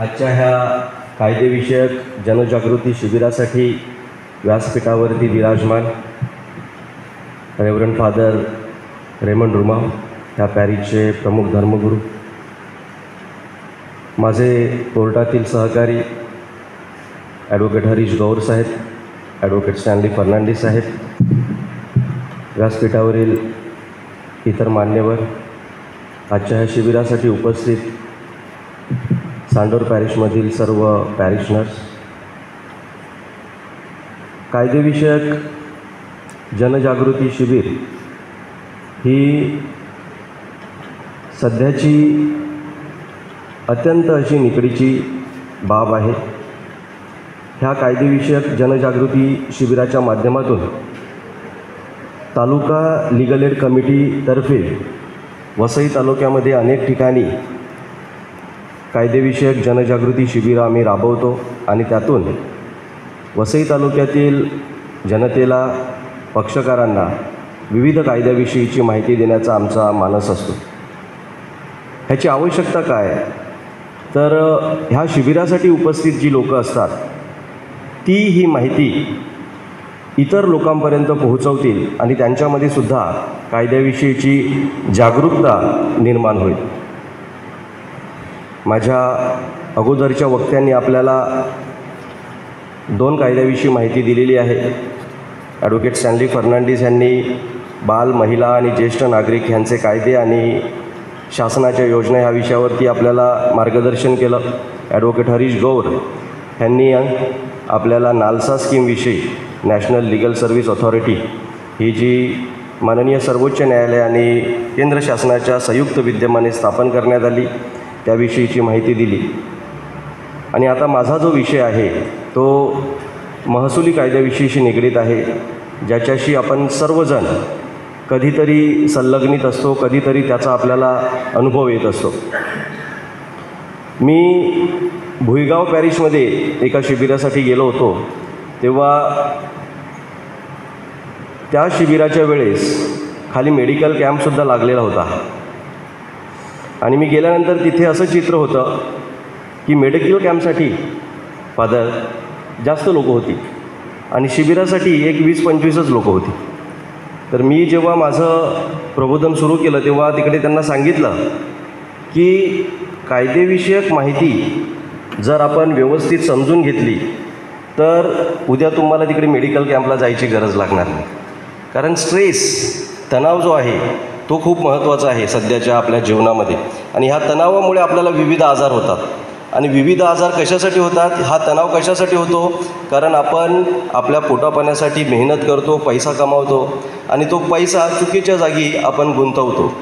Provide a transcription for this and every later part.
आजच्या ह्या कायदेविषयक जनजागृती शिबिरासाठी व्यासपीठावरती विराजमान रेव्हरंड फादर रेमंड रुमाव ह्या पॅरिसचे प्रमुख धर्मगुरू, माझे कोर्टातील सहकारी ॲडव्होकेट हरीश गौर साहेब, ॲडव्होकेट स्टॅनली फर्नांडिस साहेब, व्यासपीठावरील इतर मान्यवर, आजच्या ह्या शिबिरासाठी उपस्थित सांडोर पॅरिशमधील सर्व पॅरिशनर्स, कायदेविषयक जनजागृती शिबिर ही सध्याची अत्यंत अशी निकडीची बाब आहे. ह्या कायदेविषयक जनजागृती शिबिराच्या माध्यमातून तालुका लीगल एड कमिटीतर्फे वसई तालुक्यामध्ये अनेक ठिकाणी कायदेविषयक जनजागृती शिबिरं आम्ही राबवतो आणि त्यातून वसई तालुक्यातील जनतेला, पक्षकारांना विविध कायद्याविषयीची माहिती देण्याचा आमचा मानस असतो. ह्याची आवश्यकता काय, तर ह्या शिबिरासाठी उपस्थित जी लोकं असतात ती ही माहिती इतर लोकांपर्यंत पोहोचवतील आणि त्यांच्यामध्ये सुद्धा कायद्याविषयीची जागरूकता निर्माण होईल. माझ्या अगोदरच्या वक्त्यांनी आपल्याला 2 कायद्याविषयी माहिती दिलेली आहे. ॲडव्होकेट स्टॅनली फर्नांडिस यांनी बाल, महिला आणि ज्येष्ठ नागरिक ह्यांचे कायदे आणि शासनाच्या योजना ह्या विषयावरती आपल्याला मार्गदर्शन केलं. ॲडव्होकेट हरीश गौर यांनी आपल्याला नालसा स्कीमविषयी, नॅशनल लीगल सर्व्हिस ऑथॉरिटी ही जी माननीय सर्वोच्च न्यायालय आणि केंद्र शासनाच्या संयुक्त विद्यमाने स्थापन करण्यात आली त्याविषयीची माहिती दिली. आणि आता माझा जो विषय आहे तो महसुली कायद्याविषयीशी निगडीत आहे, ज्याच्याशी आपण सर्वजण कधीतरी संलग्नित असतो, कधीतरी त्याचा आपल्याला अनुभव येत असतो. मी भुईगाव पॅरिशमध्ये एका शिबिरासाठी गेलो होतो, तेव्हा त्या शिबिराच्या वेळेस खाली मेडिकल कॅम्पसुद्धा लागलेला होता आणि मी गेल्यानंतर तिथे असं चित्र होतं की मेडिकल कॅम्पसाठी फादर जास्त लोकं होती आणि शिबिरासाठी एक 20-25च लोकं होती. तर मी जेव्हा माझं प्रबोधन सुरू केलं तेव्हा तिकडे त्यांना सांगितलं की कायदेविषयक माहिती जर आपण व्यवस्थित समजून घेतली तर उद्या तुम्हाला तिकडे मेडिकल कॅम्पला जायची गरज लागणार नाही. कारण तणाव जो आहे तो खूप महत्त्वाचा आहे सध्याच्या आपल्या जीवनामध्ये आणि ह्या तणावामुळे आपल्याला विविध आजार होतात. आणि विविध आजार कशासाठी होतात, हा तणाव कशासाठी होतो, कारण आपण आपल्या पोटापाण्यासाठी मेहनत करतो, पैसा कमावतो आणि तो पैसा चुकीच्या जागी आपण गुंतवतो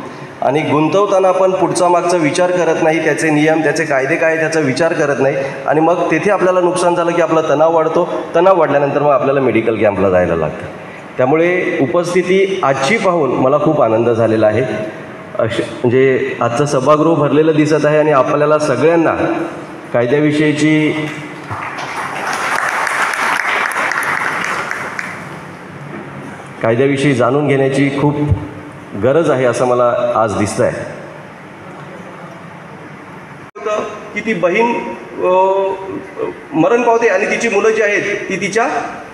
आणि गुंतवताना आपण पुढचा मागचा विचार करत नाही, त्याचे नियम, त्याचे कायदे काय त्याचा विचार करत नाही आणि मग तेथे आपल्याला नुकसान झालं की आपला तणाव वाढतो. तणाव वाढल्यानंतर मग आपल्याला मेडिकल कॅम्पला जायला लागतं. त्यामुळे उपस्थिती आजची पाहून मला खूप आनंद झालेला आहे. म्हणजे आजचं सभागृह भरलेलं दिसत आहे आणि आपल्याला सगळ्यांना कायद्याविषयी जाणून घेण्याची खूप गरज आहे असं मला आज दिसतं आहे. की ती बहीण मरण पावते आणि तिची मुलं जी आहेत ती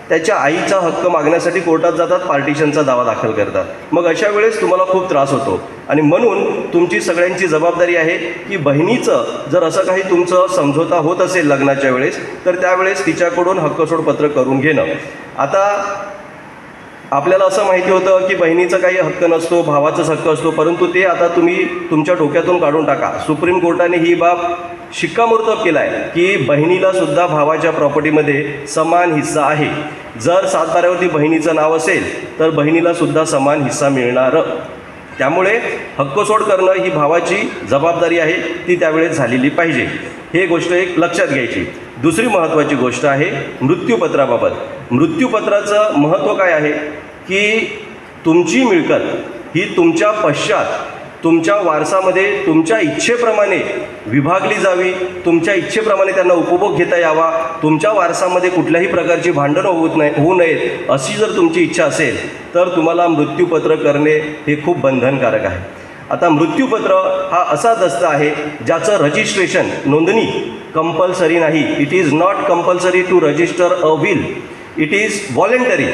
त्याच्या आईचा हक्क मागण्यासाठी कोर्टात जातात, पार्टिशनचा दावा दाखल करतात. मग अशा वेळेस तुम्हाला खूप त्रास होतो आणि म्हणून तुमची सगळ्यांची जबाबदारी आहे की बहिणीचं जर असं काही तुमचं समझोता होत असेल लग्नाच्या वेळेस तर त्यावेळेस तिच्याकडून हक्कसोडपत्र करून घेणं. आता आपल्याला असं माहिती होतं की बहिणीचा काही हक्क नसतो, भावाचाच हक्क असतो, परंतु ते आता तुम्ही तुमच्या डोक्यातून काढून टाका. सुप्रीम कोर्टाने ही बाब शिक्कामोर्तब केला आहे की बहिणीलासुद्धा भावाच्या प्रॉपर्टीमध्ये समान हिस्सा आहे. जर सातबाऱ्यावरती बहिणीचं नाव असेल तर बहिणीलासुद्धा समान हिस्सा मिळणार. त्यामुळे हक्कसोड करणं ही भावाची जबाबदारी आहे, ती त्यावेळेस झालेली पाहिजे. हे गोष्ट एक लक्षात घ्यायची. दुसरी महत्त्वाची गोष्ट आहे मृत्यूपत्राबाबत. मृत्यूपत्राचं महत्त्व काय आहे की तुमची मिळकत ही तुमच्या पश्चात तुमच्या वारसामध्ये तुमच्या इच्छेप्रमाणे विभागली जावी, तुमच्या इच्छेप्रमाणे त्यांना उपभोग घेता यावा, तुमच्या वारसामध्ये कुठल्याही प्रकारची भांडणं होऊ नयेत अशी जर तुमची इच्छा असेल तर तुम्हाला मृत्यूपत्र करणे हे खूप बंधनकारक आहे. आता मृत्यूपत्र हा असा दस्त आहे ज्याचं रजिस्ट्रेशन, नोंदणी कंपल्सरी नाही. It is not compulsory to register a will, it is voluntary,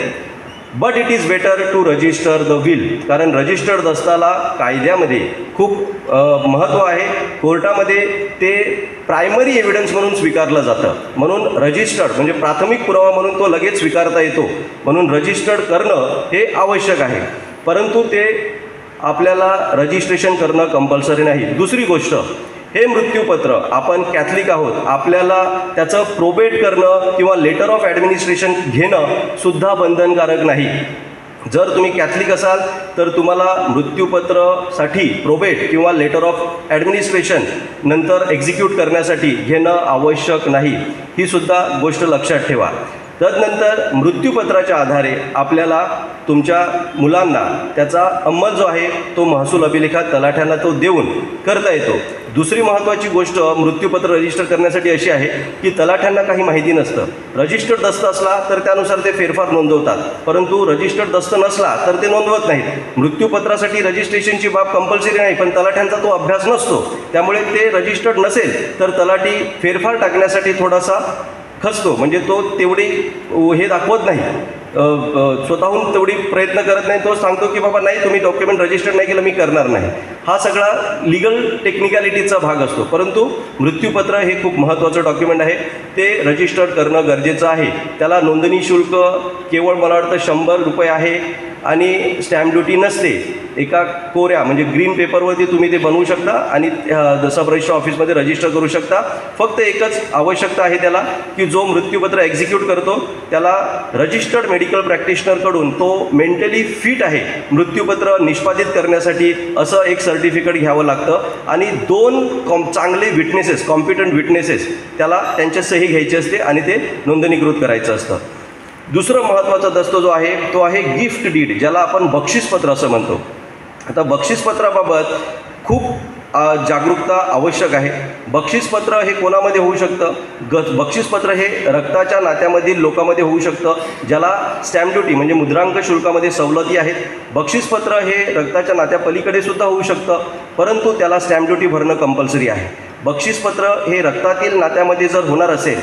but it is better to register the will. कारण रजिस्टर्ड दस्ताला कायद्यामध्ये खूप महत्त्व आहे. कोर्टामध्ये ते प्रायमरी एव्हिडन्स म्हणून स्वीकारलं जातं. म्हणून रजिस्टर्ड म्हणजे प्राथमिक पुरावा म्हणून तो लगेच स्वीकारता येतो. म्हणून रजिस्टर्ड करणं हे आवश्यक आहे, परंतु ते आपल्याला रजिस्ट्रेशन करणं कंपल्सरी नाही. दुसरी गोष्ट, हे मृत्यूपत्र, आपण कॅथलिक आहोत, आपल्याला त्याचं प्रोबेट करणं किंवा लेटर ऑफ ॲडमिनिस्ट्रेशन घेणं सुद्धा बंधनकारक नाही. जर तुम्ही कॅथलिक असाल तर तुम्हाला मृत्यूपत्रसाठी प्रोबेट किंवा लेटर ऑफ ॲडमिनिस्ट्रेशन नंतर एक्झिक्यूट करण्यासाठी घेणं आवश्यक नाही. ही सुद्धा गोष्ट लक्षात ठेवा. तदनंतर मृत्यूपत्राच्या आधारे आपल्याला तुमच्या मुलांना त्याचा अंमल जो आहे तो महसूल अभिलेखात तलाठ्यांना तो देऊन करता येतो. दुसरी महत्त्वाची गोष्ट मृत्यूपत्र रजिस्टर करण्यासाठी अशी आहे की तलाठ्यांना काही माहिती नसतं. रजिस्टर्ड दस्त असला तर त्यानुसार ते फेरफार नोंदवतात, परंतु रजिस्टर्ड दस्त नसला तर ते नोंदवत नाहीत. मृत्यूपत्रासाठी रजिस्ट्रेशनची बाब कंपल्सरी नाही, पण तलाठ्यांचा तो अभ्यास नसतो. त्यामुळे ते रजिस्टर्ड नसेल तर तलाठी फेरफार टाकण्यासाठी थोडासा खचतो, म्हणजे तो तेवढी हे दाखवत नाही, स्वतःहून तेवढी प्रयत्न करत नाही. तो सांगतो की बाबा नाही, तुम्ही डॉक्युमेंट रजिस्टर नाही केलं, मी करणार नाही. हा सगळा लिगल टेक्निकॅलिटीचा भाग असतो. परंतु मृत्यूपत्र हे खूप महत्त्वाचं डॉक्युमेंट आहे, ते रजिस्टर्ड करणं गरजेचं आहे. त्याला नोंदणी शुल्क केवळ मला वाटतं 100 रुपये आहे आणि स्टॅम्प ड्युटी नसते. एका कोऱ्या म्हणजे ग्रीन पेपरवरती तुम्ही ते बनवू शकता आणि सब रजिस्टर ऑफिसमध्ये रजिस्टर करू शकता. फक्त एकच आवश्यकता आहे त्याला की जो मृत्यूपत्र एक्झिक्यूट करतो त्याला रजिस्टर्ड मेडिकल प्रॅक्टिशनरकडून तो मेंटली फिट आहे मृत्यूपत्र निष्पादित करण्यासाठी असं एक सर्टिफिकेट घ्यावं लागतं. आणि 2 चांगले विटनेसेस, कॉम्पिटंट विटनेसेस त्याला त्यांच्या सही घ्यायची असते आणि ते नोंदणीकृत करायचं असतं. दुसरं महत्त्वाचा दस्त जो आहे तो आहे गिफ्ट डीड, ज्याला आपण बक्षीसपत्र असं म्हणतो. आता बक्षीसपत्राबाबत खूप जागरूकता आवश्यक आहे. बक्षीसपत्र हे कोणामध्ये होऊ शकतं? बक्षीसपत्र हे रक्ताच्या नात्यामधील लोकांमध्ये होऊ शकतं, ज्याला स्टॅम्प ड्युटी म्हणजे मुद्रांक शुल्कामध्ये सवलती आहेत. बक्षीसपत्र हे रक्ताच्या नात्यापलीकडे सुद्धा होऊ शकतं, परंतु त्याला स्टॅम्प ड्युटी भरणं कंपल्सरी आहे. बक्षीसपत्र हे रक्तातील नात्यामध्ये जर होणार असेल,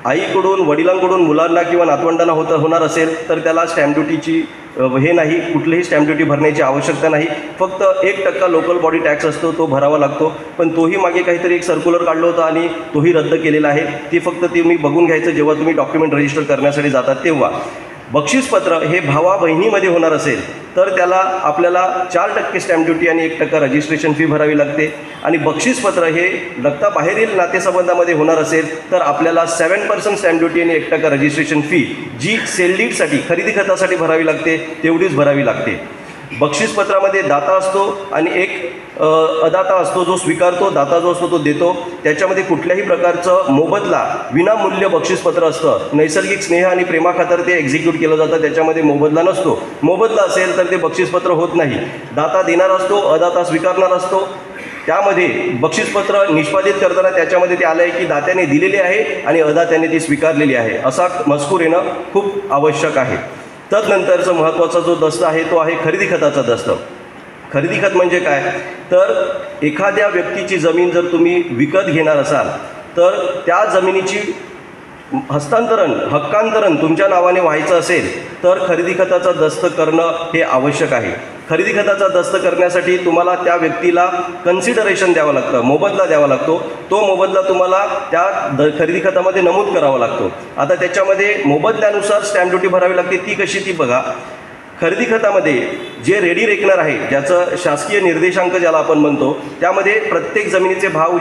आईकडून वडिलांकडून मुलांना किंवा नातवंडांना होणार असेल तर त्याला स्टॅम्प ड्युटीची हे नाही, कुठलीही स्टॅम्प ड्युटी भरण्याची आवश्यकता नाही. फक्त 1% लोकल बॉडी टॅक्स असतो, तो भरावा लागतो. पण तोही मागे काहीतरी एक सर्क्युलर काढलं होतं आणि तोही रद्द केलेला आहे. ती फक्त तुम्ही बघून घ्यायचं जेव्हा तुम्ही डॉक्युमेंट रजिस्टर करण्यासाठी जातात तेव्हा. बक्षीसपत्र हे भावा बहिणीमध्ये होणार असेल तर त्याला आपल्याला 4% स्टॅम्प ड्युटी आणि 1% रजिस्ट्रेशन फी भरावी लागते. आणि बक्षीसपत्र हे रक्ताबाहेरील नातेसंबंधामध्ये होणार असेल तर आपल्याला 7% स्टॅम्प ड्युटी आणि 1% रजिस्ट्रेशन फी जी सेल डीडसाठी खरेदी खतासाठी भरावी लागते तेवढीच भरावी लागते. बक्षीसपत्रामध्ये दाता असतो आणि एक अदाता असतो जो स्वीकारतो, दाता जो असतो तो देतो. त्याच्यामध्ये कुठल्याही प्रकारचं मोबदला विनामूल्य बक्षीसपत्र असतं. नैसर्गिक स्नेह आणि प्रेमाखातर ते एक्झिक्यूट केलं जातं, त्याच्यामध्ये मोबदला नसतो. मोबदला असेल तर ते बक्षीसपत्र होत नाही. दाता देणार असतो, अदाता स्वीकारणार असतो. त्यामध्ये बक्षीसपत्र निष्पादित करताना त्याच्यामध्ये ते आलं आहे की दात्याने दिलेले आहे आणि अदात्याने ती स्वीकारलेली आहे असा मजकूर येणं खूप आवश्यक आहे. तदनंतरचं महत्त्वाचा जो दस्त आहे तो आहे खरेदी खताचा दस्त. खरेदी खत म्हणजे काय? तर एखाद्या व्यक्तीची जमीन जर तुम्ही विकत घेणार असाल तर त्या जमिनीची हक्कांतरण तुमच्या नावाने व्हायचं असेल तर खरेदी खताचा दस्त करणं हे आवश्यक आहे. खरेदी खताचा दस्त करण्यासाठी तुम्हाला त्या व्यक्तीला कन्सिडरेशन द्यावं लागतं, मोबदला द्यावा लागतो. तो मोबदला तुम्हाला त्या खरेदी खतामध्ये नमूद करावा लागतो. आता त्याच्यामध्ये मोबदल्यानुसार स्टॅम्प ड्युटी भरावी लागते. ती कशी ती बघा. खरेदी खतामध्ये जे रेडी रेकनर आहे, ज्याचं शासकीय निर्देशांक ज्याला आपण म्हणतो, त्यामध्ये प्रत्येक जमिनीचे भाव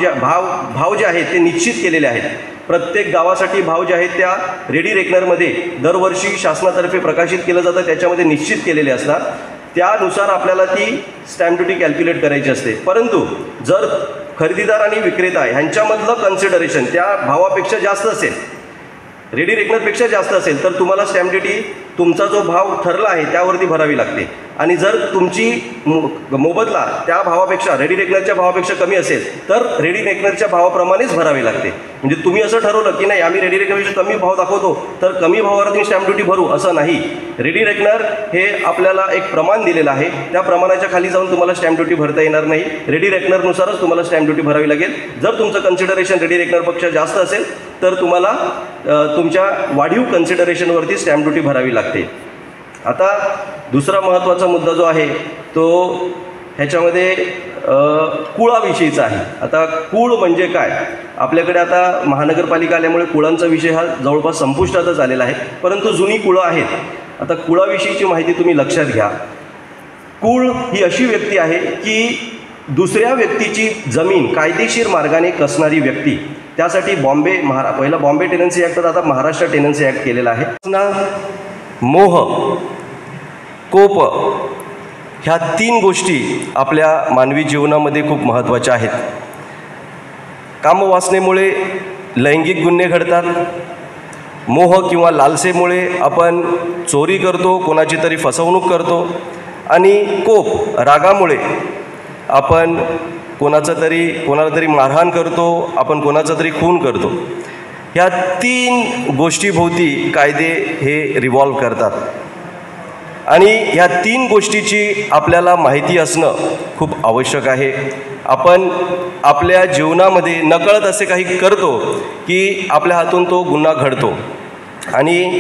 जे आहेत ते निश्चित केलेले आहेत. प्रत्येक गावासाठी भाव जे आहेत त्या रेडी रेकनरमध्ये दरवर्षी शासनातर्फे प्रकाशित केलं जातं, त्याच्यामध्ये निश्चित केलेले असतात. त्यानुसार आपल्याला ती स्टॅम्प ड्युटी कॅल्क्युलेट करायची असते. परंतु जर खरेदीदार आणि विक्रेता ह्यांच्यामधलं कन्सिडरेशन त्या भावापेक्षा जास्त असेल, रेडी रेकनरपेक्षा जास्त असेल, तर तुम्हाला स्टॅम्प ड्युटी तुमचा जो भाव ठरला आहे त्यावरती भरावी लागते. आणि जर तुमची मोबदला त्या भावापेक्षा रेडी रेकनरच्या भावापेक्षा कमी असेल तर रेडी रेकनरच्या भावाप्रमाणेच भरावी लागते. म्हणजे तुम्ही असं ठरवलं की नाही आम्ही रेडी रेकनरपेक्षा कमी भाव दाखवतो तर कमी भावावर तुम्ही स्टॅम्प ड्युटी भरू असं नाही. रेडी रेकनर हे आपल्याला एक प्रमाण दिलेलं आहे, त्या प्रमाणाच्या खाली जाऊन तुम्हाला स्टॅम्प ड्युटी भरता येणार नाही. रेडी रेकनरनुसारच तुम्हाला स्टॅम्प ड्युटी भरावी लागेल. जर तुमचं कन्सिडरेशन रेडी रेकनरपेक्षा जास्त असेल तर तुम्हाला तुमच्या वाढीव कन्सिडरेशनवरती स्टॅम्प ड्युटी भरावी लागते. आता दुसरा महत्त्वाचा मुद्दा जो आहे तो ह्याच्यामध्ये कुळाविषयीचा आहे. आता कुळ म्हणजे काय? आपल्याकडे आता महानगरपालिका आल्यामुळे कुळांचा विषय हा जवळपास संपुष्टातच आलेला आहे, परंतु जुनी कुळं आहेत. आता कुळाविषयीची माहिती तुम्ही लक्षात घ्या. कुळ ही अशी व्यक्ती आहे की दुसऱ्या व्यक्तीची जमीन कायदेशीर मार्गाने कसणारी व्यक्ती. त्यासाठी पहिला बॉम्बे टेनन्सी ॲक्ट, आता महाराष्ट्र टेनन्सी ॲक्ट केलेला आहे. मोह, कोप ह्या 3 गोष्टी आपल्या मानवी जीवनामध्ये खूप महत्त्वाच्या आहेत. कामवासनेमुळे लैंगिक गुन्हे घडतात. मोह किंवा लालसेमुळे आपण चोरी करतो, कोणाची तरी फसवणूक करतो. आणि कोप, रागामुळे आपण कोणाला तरी मारहाण करतो, आपण कोणाचा तरी खून करतो. ह्या 3 गोष्टीभोवती कायदे हे रिव्हॉल्व करतात आणि ह्या 3 गोष्टीची आपल्याला माहिती असणं खूप आवश्यक आहे. आपण आपल्या जीवनामध्ये नकळत असे काही करतो की आपल्या हातून तो गुन्हा घडतो आणि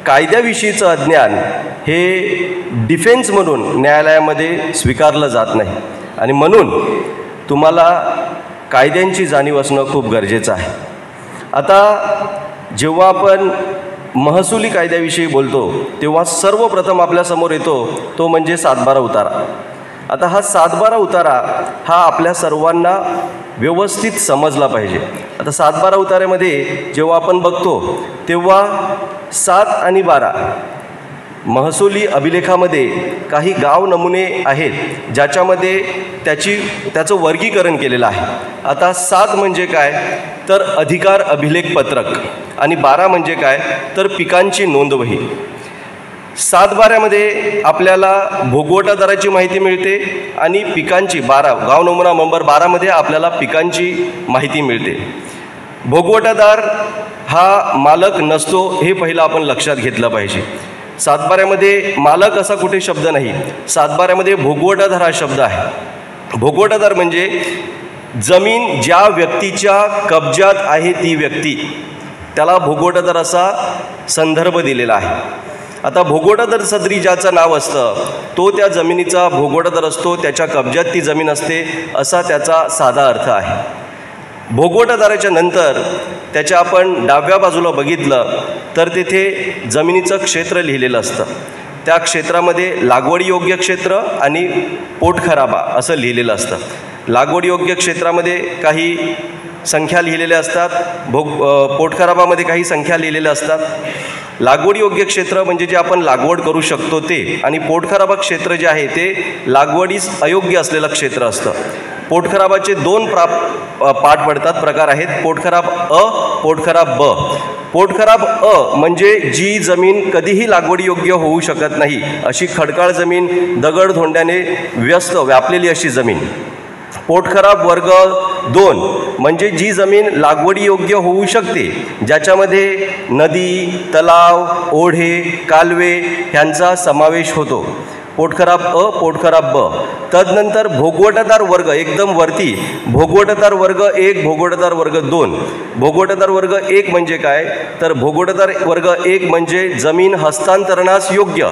कायद्याविषयीचं अज्ञान हे डिफेन्स म्हणून न्यायालयामध्ये स्वीकारलं जात नाही आणि म्हणून तुम्हाला कायद्यांची जाणीव असणं खूप गरजेचं आहे. आता जेव्हा आपण महसुली कायद्याविषयी बोलतो तेव्हा सर्वप्रथम आपल्यासमोर येतो तो म्हणजे 7/12 उतारा. आता हा 7/12 उतारा हा आपल्या सर्वांना व्यवस्थित समजला पाहिजे. आता 7/12 उतार्यामध्ये जेव्हा आपण बघतो तेव्हा 7 आणि 12 महसुली अभिलेखामध्ये काही गाव नमुने आहेत ज्याच्यामध्ये त्याचं वर्गीकरण केलेलं आहे. आता 7 म्हणजे काय तर अधिकार अभिलेख पत्रक आणि 12 म्हणजे काय तर पिकांची नोंदवही. 7/12मध्ये आपल्याला भोगवटा दराची माहिती मिळते आणि पिकांची गाव नमुना नंबर 12मध्ये आपल्याला पिकांची माहिती मिळते. भोगवटादार हा मालक नसतो हे पहिलं आपण लक्षात घेतलं पाहिजे. 7/12मध्ये मालक असा कुठे शब्द नाही. 7/12मध्ये भोगवटादार हा शब्द आहे. भोगवटादार म्हणजे जमीन ज्या व्यक्तीच्या कब्जात आहे ती व्यक्ती, त्याला भोगवटादार असा संदर्भ दिलेला आहे. आता भोगवटादार सदरी ज्याचं नाव असतं तो त्या जमिनीचा भोगवटादार असतो, त्याच्या कब्जात ती जमीन असते असा त्याचा साधा अर्थ आहे. भोगवटादाराच्या नंतर त्याच्या आपण डाव्या बाजूला बघितलं तर तेथे जमिनीचं क्षेत्र लिहिलेलं असतं. त्या क्षेत्रामध्ये लागवडीयोग्य क्षेत्र आणि पोटखराबा असं लिहिलेलं असतं. लागवडीयोग्य क्षेत्रामध्ये काही संख्या लिहिलेल्या असतात, पोटखराबामध्ये काही संख्या लिहिलेल्या असतात. लागवडीयोग्य क्षेत्र म्हणजे जे आपण लागवड करू शकतो ते, आणि पोटखराबा क्षेत्र जे आहे ते लागवडीस अयोग्य असलेलं क्षेत्र असतं. पोटखराबाचे 2 प्रकार आहेत, पोटखराब अ, पोटखराब ब. पोटखराब अ म्हणजे जी जमीन कधीही लागवडीयोग्य होऊ शकत नाही अशी खडकाळ जमीन, दगडधोंड्याने व्यापलेली अशी जमीन. पोटखराब वर्ग 2 म्हणजे जी जमीन लागवडीयोग्य होऊ शकते, ज्याच्यामध्ये नदी, तलाव, ओढे, कालवे ह्यांचा समावेश होतो. पोटखराब अ, पोटखराब ब. तदनंतर भोगवटादार वर्ग एकदम वरती, भोगवटादार वर्ग 1, भोगवटादार वर्ग 2. भोगवटादार वर्ग 1 म्हणजे काय तर भोगवटादार वर्ग 1 म्हणजे जमीन हस्तांतरणास योग्य.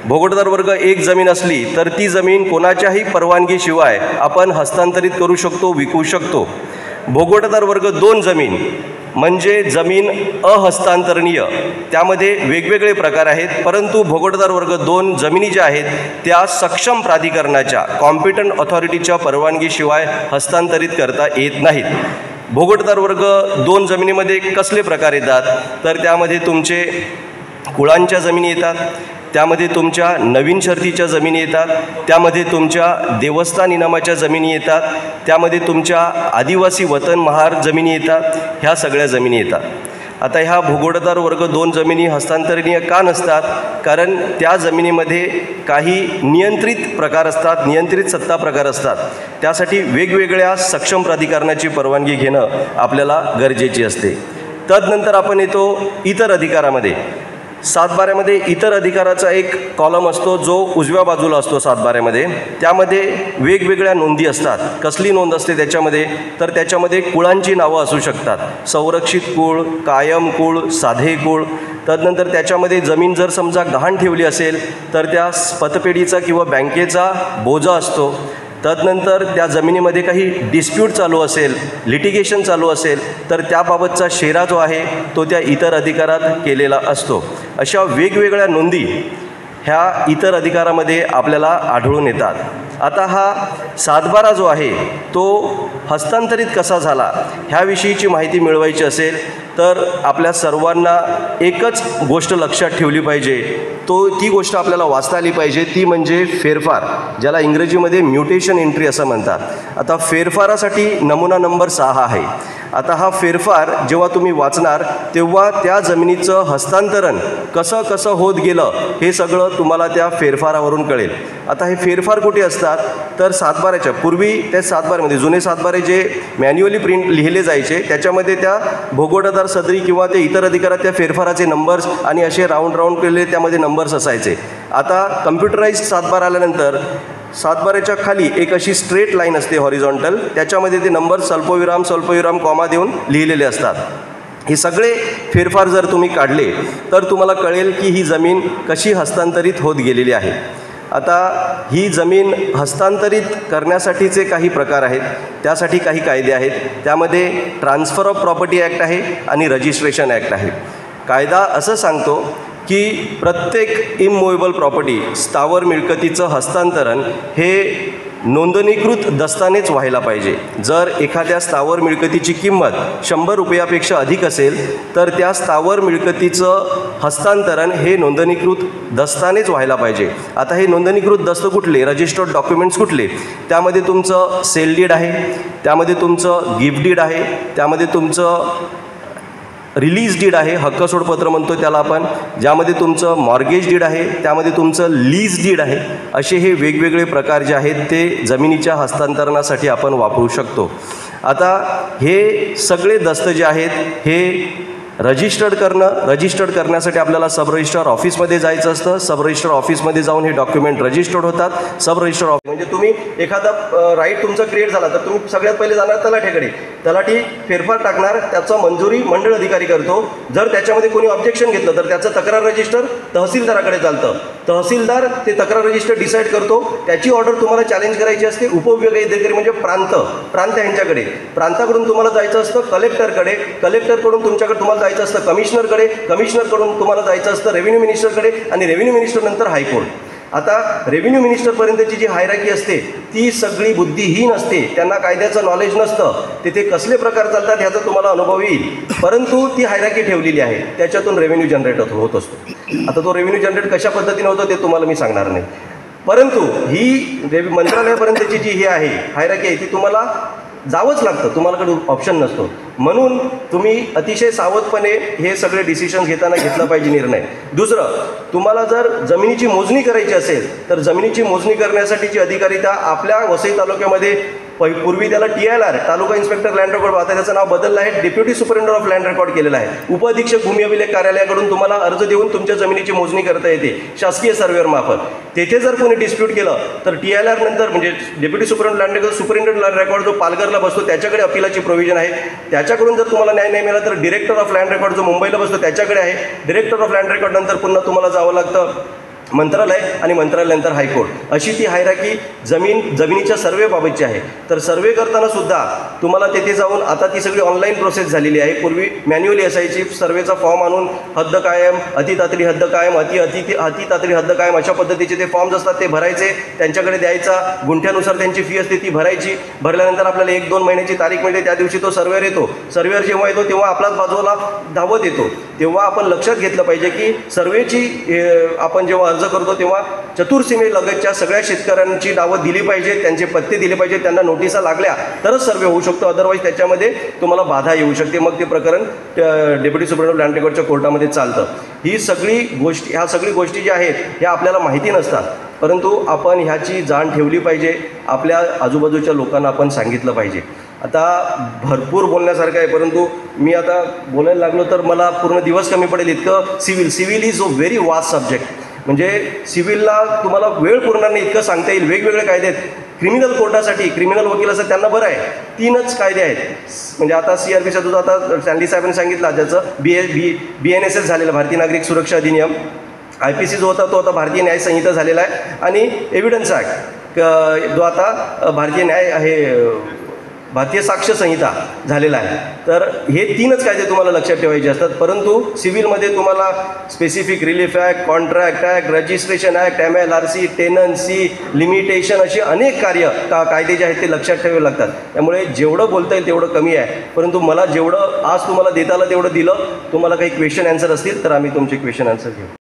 भोगवटादार वर्ग 1 जमीन असली तर ती जमीन कोणाच्याही परवानगीशिवाय आपण हस्तांतरित करू शकतो, विकू शकतो. भोगवटादार वर्ग 2 जमीन म्हणजे जमीन अहस्तांतरणीय. त्यामध्ये वेगवेगळे प्रकार आहेत, परंतु भोगवटादार वर्ग 2 जमिनी ज्या आहेत त्या सक्षम प्राधिकरणाच्या, कॉम्पिटंट ऑथॉरिटीच्या परवानगीशिवाय हस्तांतरित करता येत नाहीत. भोगवटादार वर्ग 2 जमिनीमध्ये कसले प्रकार येतात तर त्यामध्ये तुमचे कुळांच्या जमिनी येतात, त्यामध्ये तुमच्या नवीन शर्तीच्या जमिनी येतात, त्यामध्ये तुमच्या देवस्थान इनामाच्या जमिनी येतात, त्यामध्ये तुमच्या आदिवासी वतन महार जमिनी येतात, ह्या सगळ्या जमिनी येतात. आता ह्या भूगोळदार वर्ग 2 जमिनी हस्तांतरणीय का नसतात? कारण त्या जमिनीमध्ये काही नियंत्रित प्रकार असतात, नियंत्रित सत्ता प्रकार असतात. त्यासाठी वेगवेगळ्या सक्षम प्राधिकरणाची परवानगी घेणं आपल्याला गरजेची असते. तदनंतर आपण येतो इतर अधिकारामध्ये. 7/12मध्ये इतर अधिकाराचा एक कॉलम असतो जो उजव्या बाजूला असतो 7/12मध्ये. त्यामध्ये वेगवेगळ्या नोंदी असतात. कसली नोंद असते त्याच्यामध्ये? तर त्याच्यामध्ये कुळांची नावं असू शकतात. संरक्षित कुळ, कायम कुळ, साधे कुळ. तदनंतर त्याच्यामध्ये जमीन जर समजा गहाण ठेवली असेल तर त्या पतपेढीचा किंवा बँकेचा बोजा असतो. तदनंतर त्या जमिनीमध्ये काही डिस्प्यूट चालू असेल, लिटिगेशन चालू असेल तर त्याबाबतचा शेरा जो आहे तो त्या इतर अधिकारात केलेला असतो. अशा वेगवेगळ्या नोंदी ह्या इतर अधिकारामध्ये आपल्याला आढळून येतात. आता हा 7/12 जो आहे तो हस्तांतरित कसा झाला ह्याविषयीची माहिती मिळवायची असेल तर आपल्या सर्वांना एकच गोष्ट लक्षात ठेवली पाहिजे. ती गोष्ट आपल्याला वाचता आली पाहिजे. ती म्हणजे फेरफार, ज्याला इंग्रजीमध्ये म्युटेशन एंट्री असं म्हणतात. आता फेरफारासाठी नमुना नंबर 6 आहे. आता हा फेरफार जेव्हा तुम्ही वाचणार तेव्हा त्या जमिनीचं हस्तांतरण कसं कसं होत गेलं हे सगळं तुम्हाला त्या फेरफारावरून कळेल. आता हे फेरफार कुठे असतात? तर 7/12च्या पूर्वी त्या 7/12मध्ये जुने 7/12 जे मॅन्युअली प्रिंट लिहिले जायचे त्याच्यामध्ये त्या भूगोळदार सदरी किंवा ते इतर अधिकारात त्या फेरफाराचे नंबर्स आणि असे राऊंड राऊंड केलेले त्यामध्ये नंबर्स असायचे. आता कम्प्युटराइज्ड 7/12 आल्यानंतर 7/12च्या खाली एक अशी स्ट्रेट लाईन असते हॉरिझॉन्टल, त्याच्यामध्ये ते नंबर स्वल्पविराम स्वल्पविराम कॉमा देऊन लिहिलेले असतात. हे सगळे फेरफार जर तुम्ही काढले तर तुम्हाला कळेल की ही जमीन कशी हस्तांतरित होत गेलेली आहे. आता ही जमीन हस्तांतरित करण्यासाठीचे काही प्रकार आहेत, त्यासाठी काही कायदे आहेत. त्यामध्ये ट्रान्सफर ऑफ प्रॉपर्टी ॲक्ट आहे आणि रजिस्ट्रेशन ॲक्ट आहे. कायदा असं सांगतो की प्रत्येक इममुव्हेबल प्रॉपर्टी स्थावर मिळकतीचं हस्तांतरण हे नोंदणीकृत दस्तानेच व्हायला पाहिजे. जर एखाद्या स्थावर मिळकतीची किंमत 100 रुपयापेक्षा अधिक असेल तर त्या स्थावर मिळकतीचं हस्तांतरण हे नोंदणीकृत दस्तानेच व्हायला पाहिजे. आता हे नोंदणीकृत दस्त कुठले? रजिस्टर्ड डॉक्युमेंट्स कुठले? त्यामध्ये तुमचं सेल डीड आहे, त्यामध्ये तुमचं गिफ्ट डीड आहे, त्यामध्ये तुमचं रिलीज डीड आहे, हक्क सोडपत्र म्हणतो त्याला आपण, ज्यामध्ये तुमचं मॉर्गेज डीड आहे, त्यामध्ये तुमचं लीज डीड आहे. असे हे वेगवेगळे प्रकार जे आहेत ते जमिनीच्या हस्तांतरणासाठी आपण वापरू शकतो. आता हे सगळे दस्त जे आहेत हे रजिस्टर्ड करण्यासाठी आपल्याला सब रजिस्ट्रार ऑफिसमध्ये जायचं असतं. सब रजिस्ट्रार ऑफिसमध्ये जाऊन हे डॉक्युमेंट रजिस्टर्ड होतात. सब रजिस्ट्रार ऑफिस म्हणजे तुम्ही एखादा राईट तुमचा क्रिएट झाला तर तुम्ही सगळ्यात पहिले जाणार तलाठ्याकडे. तलाठी फेरफार टाकणार, त्याचं मंजुरी मंडळ अधिकारी करतो. जर त्याच्यामध्ये कोणी ऑब्जेक्शन घेतलं तर त्याचं तक्रार रजिस्टर तहसीलदाराकडे चालतं. तहसीलदार ते तक्रार रजिस्टर डिसाईड करतो. त्याची ऑर्डर तुम्हाला चॅलेंज करायची असते उपविभागीय अधिकारी म्हणजे प्रांत यांच्याकडे. प्रांताकडून तुम्हाला जायचं असतं कलेक्टरकडे. कलेक्टरकडून तुम्हाला जायचं असतं कमिशनरकडे. कमिशनरकडून तुम्हाला जायचं असतं रेव्हेन्यू मिनिस्टरकडे आणि रेव्हेन्यू मिनिस्टर नंतर हायकोर्ट. आता रेव्हेन्यू मिनिस्टरपर्यंतची जी हायरार्की असते ती सगळी बुद्धिहीन असते. त्यांना कायद्याचं नॉलेज नसतं. तिथे कसले प्रकार चालतात ह्याचा तुम्हाला अनुभव येईल. परंतु ती हायरार्की ठेवलेली आहे, त्याच्यातून रेव्हेन्यू जनरेट होत असतो. आता तो रेव्हेन्यू जनरेट कशा पद्धतीने होतो ते तुम्हाला मी सांगणार नाही. परंतु ही मंत्रालयापर्यंतची जी ही आहे हायरार्की आहे ती तुम्हाला जावंच लागतं, तुम्हालाकडे ऑप्शन नसतो. म्हणून तुम्ही अतिशय सावधपणे हे सगळे डिसिशन घेतला पाहिजे निर्णय. दुसरं, तुम्हाला जर जमिनीची मोजणी करायची असेल तर जमिनीची मोजणी करण्यासाठीची अधिकारी त्या आपल्या वसई तालुक्यामध्ये पूर्वी त्याला TILR तालुका इन्स्पेक्टर लँड रेकॉर्ड, आता त्याचं नाव बदललं आहे, deputy superintendent of land record केलेलं आहे. उपअधीक्षक भूमी अभिलेख कार्यालयाकडून तुम्हाला अर्ज देऊन तुमच्या जमिनीची मोजणी करता येते शासकीय सर्व्हेअर मार्फत. तेथे जर कोणी डिस्प्यूट केलं तर TILR नंतर म्हणजे deputy superintendent land record, superintendent land record जो पालघरला बसतो त्याच्याकडे अपीलाची प्रोव्हिजन आहे. त्याच्याकडून जर तुम्हाला न्याय नाही मिळाला तर डिरेक्टर ऑफ लँड रेकॉर्ड जो मुंबईला बसतो त्याच्याकडे आहे. डिरेक्टर ऑफ लँड रेकॉर्ड नंतर पुन्हा तुम्हाला जावं लागतं मंत्रालय आणि मंत्रालयानंतर हायकोर्ट. अशी ती हायरार्की जमिनीच्या सर्वेबाबतची आहे. तर सर्वे करताना सुद्धा तुम्हाला तेथे जाऊन, आता ती सगळी ऑनलाईन प्रोसेस झालेली आहे. पूर्वी मॅन्युअली असायची. सर्वेचा फॉर्म आणून हद्द कायम, अतितातडी हद्द कायम, अतितातडी हद्द कायम अशा पद्धतीचे ते फॉर्म्स असतात, ते भरायचे, त्यांच्याकडे द्यायचा. गुंठ्यानुसार त्यांची फी असते ती भरायची. भरल्यानंतर आपल्याला 1-2 महिन्याची तारीख मिळते. त्या दिवशी तो सर्वेअर येतो. सर्वेअर जेव्हा येतो तेव्हा आपल्याच बाजूला धावत येतो. तेव्हा आपण लक्षात घेतलं पाहिजे की सर्वेची आपण जेव्हा अर्ज करतो तेव्हा चतुर्सीमेलगतच्या सगळ्या शेतकऱ्यांची नावं दिली पाहिजेत, त्यांचे पत्ते दिले पाहिजेत, त्यांना नोटिसा लागल्या तरच सर्वे होऊ शकतो, अदरवाईज त्याच्यामध्ये तुम्हाला बाधा येऊ शकते, मग ते प्रकरण डेप्युटी सुप्रिंटेंडेंट लँड रेकॉर्डच्या कोर्टामध्ये चालतं. ह्या सगळी गोष्टी ज्या आहेत ह्या आपल्याला माहिती नसतात, परंतु आपण ह्याची जाण ठेवली पाहिजे, आपल्या आजूबाजूच्या लोकांना आपण सांगितलं पाहिजे. आता भरपूर बोलण्यासारखं आहे, परंतु मी आता बोलायला लागलो तर मला पूर्ण दिवस कमी पडेल इतकं. Civil is a very vast subject. म्हणजे सिव्हिलला तुम्हाला वेळ पुरणार नाही इतकं सांगता येईल. वेगवेगळे कायदे आहेत. क्रिमिनल कोर्टासाठी क्रिमिनल वकील असतात त्यांना बरं आहे, 3च कायदे आहेत. म्हणजे आता CRPचा जो आता स्टॅनली साहेबांनी सांगितला ज्याचं BNSS झालेलं, भारतीय नागरिक सुरक्षा अधिनियम, IPC जो होता तो आता भारतीय न्याय संहिता झालेला आहे, आणि एव्हिडन्स ॲक्ट जो आता भारतीय साक्ष संहिता झालेला आहे. तर हे 3च कायदे तुम्हाला लक्षात ठेवायचे असतात. परंतु सिव्हिलमध्ये तुम्हाला specific relief act, contract act, registration act, MLRC, tenancy, limitation अशी अनेक कायदे जे आहेत ते लक्षात ठेवावे लागतात. त्यामुळे जेवढं बोलता येईल तेवढं कमी आहे. परंतु मला जेवढं आज तुम्हाला देता आलं तेवढं दिलं. तुम्हाला काही क्वेश्चन आन्सर असतील तर आम्ही तुमचे क्वेश्चन आन्सर घेऊ.